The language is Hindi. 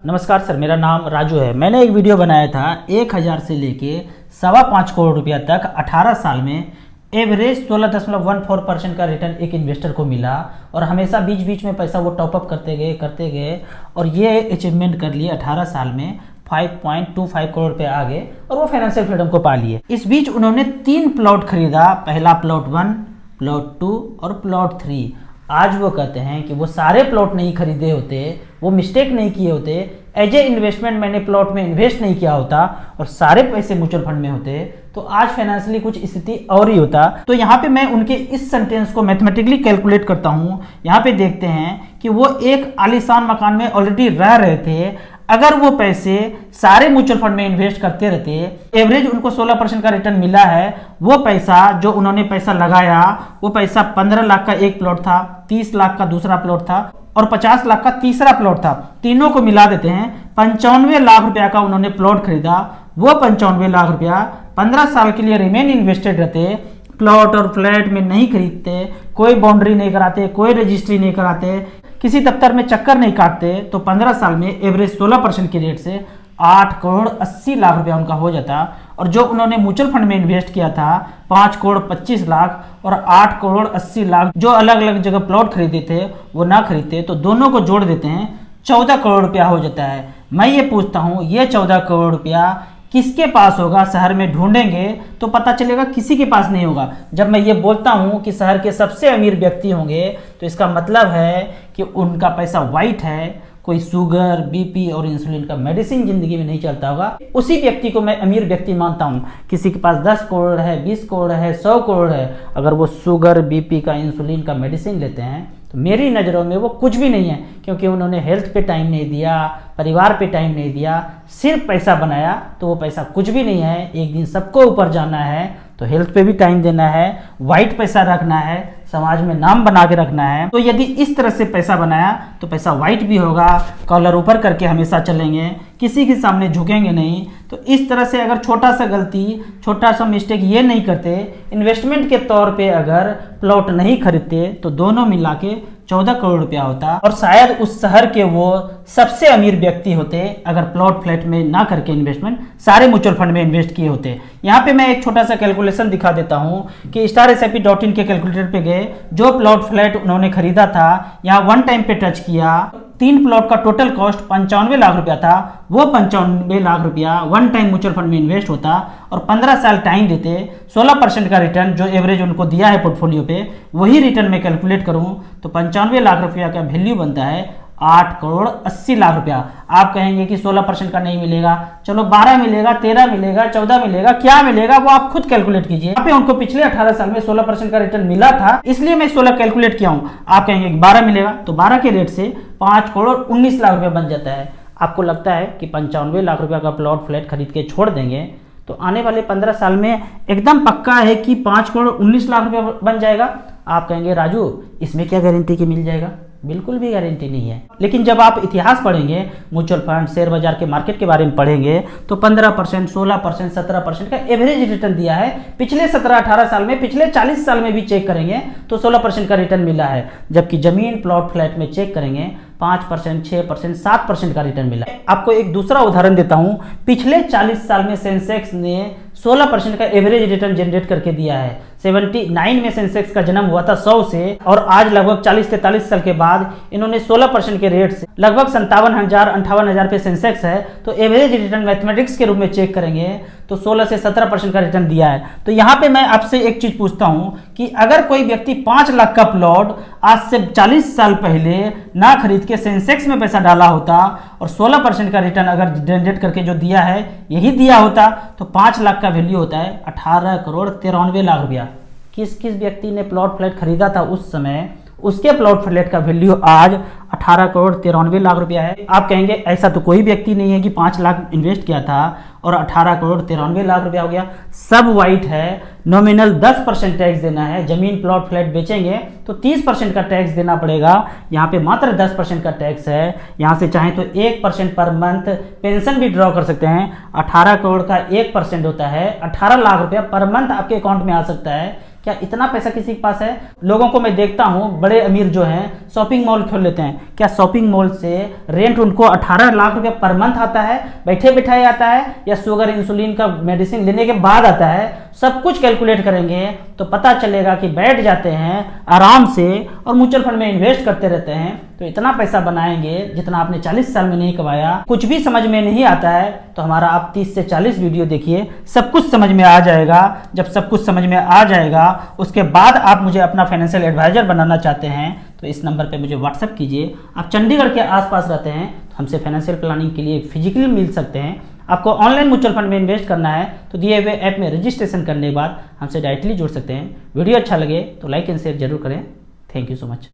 नमस्कार सर, मेरा नाम राजू है। मैंने एक वीडियो बनाया था 1000 से लेके 5.25 करोड़ रुपया तक 18 साल में एवरेज 16.14% का रिटर्न एक इन्वेस्टर को मिला और हमेशा बीच बीच में पैसा वो टॉपअप करते गए और ये अचीवमेंट कर लिए 18 साल में 5.25 करोड़ पे आ गए और वो फाइनेंशियल फ्रीडम को पा लिए। इस बीच उन्होंने 3 प्लॉट खरीदा, पहला प्लॉट 1, प्लॉट 2 और प्लॉट 3। आज वो कहते हैं कि वो सारे प्लॉट नहीं खरीदे होते, वो मिस्टेक नहीं किए होते, एज ए इन्वेस्टमेंट मैंने प्लॉट में इन्वेस्ट नहीं किया होता और सारे पैसे म्यूचुअल फंड में होते तो आज फाइनेंशियली कुछ स्थिति और ही होता। तो यहाँ पे मैं उनके इस सेंटेंस को मैथमेटिकली कैलकुलेट करता हूँ। यहाँ पे देखते हैं कि वो एक आलीशान मकान में ऑलरेडी रह रहे थे। अगर वो पैसे सारे म्यूचुअल फंड में इन्वेस्ट करते रहते, एवरेज उनको 16% का रिटर्न मिला है। वो पैसा जो उन्होंने पैसा लगाया, वो पैसा 15 लाख का एक प्लॉट था, 30 लाख का दूसरा प्लॉट था और 50 लाख का तीसरा प्लॉट था। तीनों को मिला देते हैं, 95 लाख रुपया का उन्होंने प्लॉट खरीदा। वो 95 लाख रुपया 15 साल के लिए रिमेन इन्वेस्टेड रहते, प्लॉट और फ्लैट में नहीं खरीदते, कोई बाउंड्री नहीं कराते, कोई रजिस्ट्री नहीं कराते, किसी दफ्तर में चक्कर नहीं काटते, तो 15 साल में एवरेज 16% के रेट से 8 करोड़ 80 लाख रुपया उनका हो जाता। और जो उन्होंने म्यूचुअल फंड में इन्वेस्ट किया था 5 करोड़ 25 लाख और 8 करोड़ 80 लाख जो अलग अलग जगह प्लॉट खरीदे थे वो ना खरीदते, तो दोनों को जोड़ देते हैं 14 करोड़ रुपया हो जाता है। मैं ये पूछता हूँ, ये 14 करोड़ रुपया किसके पास होगा? शहर में ढूंढेंगे तो पता चलेगा किसी के पास नहीं होगा। जब मैं ये बोलता हूँ कि शहर के सबसे अमीर व्यक्ति होंगे तो इसका मतलब है कि उनका पैसा वाइट है। कोई शुगर, बीपी और इंसुलिन का मेडिसिन जिंदगी में नहीं चलता होगा, उसी व्यक्ति को मैं अमीर व्यक्ति मानता हूँ। किसी के पास 10 करोड़ है, 20 करोड़ है, 100 करोड़ है, अगर वो शुगर, बीपी का, इंसुलिन का मेडिसिन लेते हैं तो मेरी नज़रों में वो कुछ भी नहीं है, क्योंकि उन्होंने हेल्थ पे टाइम नहीं दिया, परिवार पे टाइम नहीं दिया, सिर्फ पैसा बनाया। तो वो पैसा कुछ भी नहीं है। एक दिन सबको ऊपर जाना है तो हेल्थ पे भी टाइम देना है, वाइट पैसा रखना है, समाज में नाम बना के रखना है। तो यदि इस तरह से पैसा बनाया तो पैसा वाइट भी होगा, कॉलर ऊपर करके हमेशा चलेंगे, किसी के सामने झुकेंगे नहीं। तो इस तरह से अगर छोटा सा गलती, छोटा सा मिस्टेक ये नहीं करते, इन्वेस्टमेंट के तौर पे अगर प्लॉट नहीं खरीदते तो दोनों मिला के 14 करोड़ रुपया होता और शायद उस शहर के वो सबसे अमीर व्यक्ति होते अगर प्लॉट फ्लैट में ना करके इन्वेस्टमेंट सारे म्यूचुअल फंड में इन्वेस्ट किए होते। यहाँ पे मैं एक छोटा सा कैलकुलेशन दिखा देता हूँ कि StarSIP.in के कैलकुलेटर पे गए, जो प्लॉट फ्लैट उन्होंने खरीदा था, यहाँ वन टाइम पे टच किया, 3 प्लॉट का टोटल कॉस्ट 95 लाख रुपया था। वो 95 लाख रुपया वन टाइम म्यूचुअल फंड में इन्वेस्ट होता और 15 साल टाइम देते, 16% का रिटर्न जो एवरेज उनको दिया है पोर्टफोलियो पे, वही रिटर्न में कैलकुलेट करूं तो 95 लाख रुपया का वैल्यू बनता है 8 करोड़ 80 लाख रुपया। आप कहेंगे कि 16% का नहीं मिलेगा, चलो 12 मिलेगा, 13 मिलेगा, 14 मिलेगा, क्या मिलेगा वो आप खुद कैलकुलेट कीजिए। यहाँ पे उनको पिछले 18 साल में 16% का रिटर्न मिला था, इसलिए मैं 16 कैलकुलेट किया हूँ। आप कहेंगे कि 12 मिलेगा, तो 12 के रेट से 5 करोड़ 19 लाख रुपया बन जाता है। आपको लगता है कि 95 लाख रुपया का प्लॉट फ्लैट खरीद के छोड़ देंगे तो आने वाले 15 साल में एकदम पक्का है कि 5 करोड़ 19 लाख रुपया बन जाएगा। आप कहेंगे राजू इसमें क्या गारंटी कि मिल जाएगा? बिल्कुल भी गारंटी नहीं है। लेकिन जब आप इतिहास पढ़ेंगे, म्यूचुअल फंड, शेयर बाजार के मार्केट के बारे में पढ़ेंगे तो 15%, 16%, 17% का एवरेज रिटर्न दिया है पिछले 17-18 साल में। पिछले 40 साल में भी चेक करेंगे तो 16% का रिटर्न मिला है, जबकि जमीन, प्लॉट, फ्लैट में चेक करेंगे 5%, 6%, 7% का रिटर्न मिला है। आपको एक दूसरा उदाहरण देता हूं। पिछले 40 साल में सेंसेक्स ने 16% का एवरेज रिटर्न जनरेट करके दिया है। 79 में सेंसेक्स का जन्म हुआ था 100 से और आज लगभग 40-43 साल के बाद इन्होंने 16% के रेट से लगभग 57,000-58,000 पे सेंसेक्स है। तो एवरेज रिटर्न मैथमेटिक्स के रूप में चेक करेंगे तो 16 से 17% का रिटर्न दिया है। तो यहाँ पे मैं आपसे एक चीज पूछता हूँ कि अगर कोई व्यक्ति 5 लाख का प्लॉट आज से 40 साल पहले ना खरीद के सेंसेक्स में पैसा डाला होता और 16% का रिटर्न अगर जनरेट करके जो दिया है यही दिया होता तो 5 लाख का वैल्यू होता है 18 करोड़ 93 लाख रुपया। किस किस व्यक्ति ने प्लॉट फ्लैट खरीदा था उस समय, उसके प्लॉट फ्लैट का वैल्यू आज 18 करोड़ 93 लाख रुपया है। आप कहेंगे ऐसा तो कोई व्यक्ति नहीं है कि 5 लाख इन्वेस्ट किया था और 18 करोड़ 93 लाख रुपया हो गया। सब वाइट है। नॉमिनल 10% टैक्स देना है। जमीन, प्लॉट, फ्लैट बेचेंगे तो 30% का टैक्स देना पड़ेगा। यहाँ पे मात्र 10% का टैक्स है। यहाँ से चाहें तो 1% पर मंथ पेंशन भी ड्रॉ कर सकते हैं। 18 करोड़ का 1% होता है 18 लाख रुपया पर मंथ आपके अकाउंट में आ सकता है। क्या इतना पैसा किसी के पास है? लोगों को मैं देखता हूँ, बड़े अमीर जो हैं शॉपिंग मॉल खोल लेते हैं। क्या शॉपिंग मॉल से रेंट उनको 18 लाख रुपया पर मंथ आता है, बैठे बैठाए आता है, या शुगर इंसुलिन का मेडिसिन लेने के बाद आता है? सब कुछ कैलकुलेट करेंगे तो पता चलेगा कि बैठ जाते हैं आराम से और म्यूचुअल फंड में इन्वेस्ट करते रहते हैं तो इतना पैसा बनाएंगे जितना आपने 40 साल में नहीं कमाया। कुछ भी समझ में नहीं आता है तो हमारा आप 30 से 40 वीडियो देखिए, सब कुछ समझ में आ जाएगा। जब सब कुछ समझ में आ जाएगा उसके बाद आप मुझे अपना फाइनेंशियल एडवाइजर बनाना चाहते हैं तो इस नंबर पे मुझे व्हाट्सअप कीजिए। आप चंडीगढ़ के आसपास रहते हैं तो हमसे फाइनेंशियल प्लानिंग के लिए फिजिकली मिल सकते हैं। आपको ऑनलाइन म्यूचुअल फंड में इन्वेस्ट करना है तो दिए हुए ऐप में रजिस्ट्रेशन करने के बाद हमसे डायरेक्टली जुड़ सकते हैं। वीडियो अच्छा लगे तो लाइक एंड शेयर जरूर करें। Thank you so much.